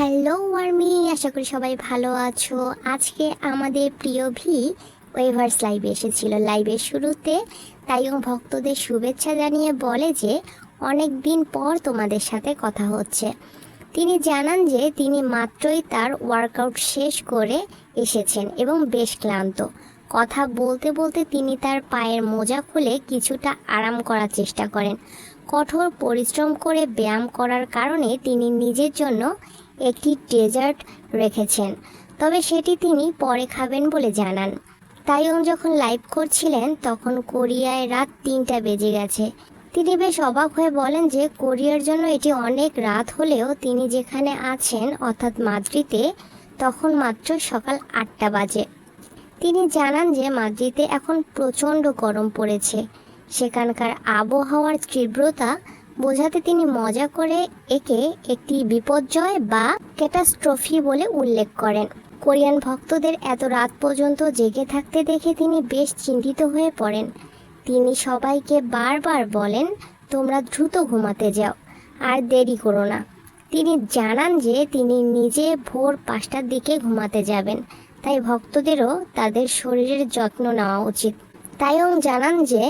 Hello army, আশা করি সবাই ভালো আছো। আজকে আমাদের প্রিয় ওয়েভার্স লাইভে এসেছিল। লাইভের শুরুতে তাইয়ং ভক্তদের শুভেচ্ছা জানিয়ে বলে যে অনেক দিন পর তোমাদের সাথে কথা হচ্ছে। তিনি জানান যে তিনি মাত্রই তার ওয়ার্কআউট শেষ করে এসেছেন এবং বেশ ক্লান্ত। কথা বলতে বলতে তিনি তার পায়ের মোজা খুলে কিছুটা আরাম করার চেষ্টা করেন। কঠোর পরিশ্রম করে ব্যায়াম করার কারণে তিনি নিজের জন্য একটি ডেজার্ট রেখেছেন, তবে সেটি তিনি পরে খাবেন বলে জানান। তাইয়ং যখন লাইভ করছিলেন তখন কোরিয়ায় রাত 3টা বেজে গেছে। তিনি বেশ অবাক হয়ে বলেন যে কোরিয়ার জন্য এটি অনেক রাত হলেও তিনি যেখানে আছেন অর্থাৎ মাদ্রিদে তখন মাত্র সকাল 8টা বাজে। তিনি জানান যে মাদ্রিদে এখন প্রচণ্ড গরম পড়েছে। সেখানকার আবহাওয়ার তীব্রতা বোঝাতে তিনি মজা করে একে একটি বিপর্যয় বা ক্যাটাস্ট্রফি বলে উল্লেখ করেন। কোরিয়ান ভক্তদের এত রাত পর্যন্ত জেগে থাকতে দেখে তিনি বেশ চিন্তিত হয়ে পড়েন। তিনি সবাইকে বারবার বলেন, তোমরা দ্রুত ঘুমাতে যাও, আর দেরি করো না। তিনি জানান যে তিনি নিজে ভোর 5টার দিকে ঘুমাতে যাবেন, তাই ভক্তদেরও তাদের শরীরের যত্ন নেওয়া উচিত। তাইয়ং জানান যে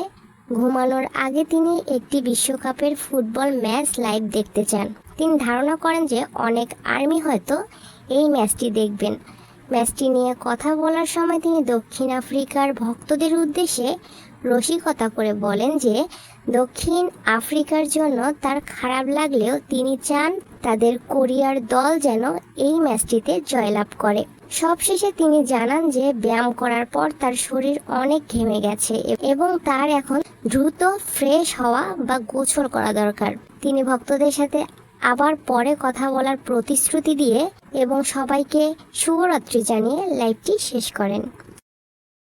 ঘুমানোর আগে তিনি একটি বিশ্বকাপের ফুটবল ম্যাচ লাইভ দেখতে চান। তিনি ধারণা করেন যে অনেক আর্মি হয়তো এই ম্যাচটি দেখবেন। ম্যাচটি নিয়ে কথা বলার সময় তিনি দক্ষিণ আফ্রিকার ভক্তদের উদ্দেশ্যে রসিকতা করে বলেন যে দক্ষিণ আফ্রিকার জন্য তার খারাপ লাগলেও তিনি চান তাদের কোরিয়ার দল যেন এই ম্যাচটিতে জয়লাভ করে। সবশেষে তিনি জানান যে ব্যায়াম করার পর তার শরীর অনেক ঘেমে গেছে এবং তার এখন দ্রুত ফ্রেশ হওয়া বা গোসল করা দরকার। তিনি ভক্তদের সাথে আবার পরে কথা বলার প্রতিশ্রুতি দিয়ে এবং সবাইকে শুভরাত্রি জানিয়ে লাইভটি শেষ করেন।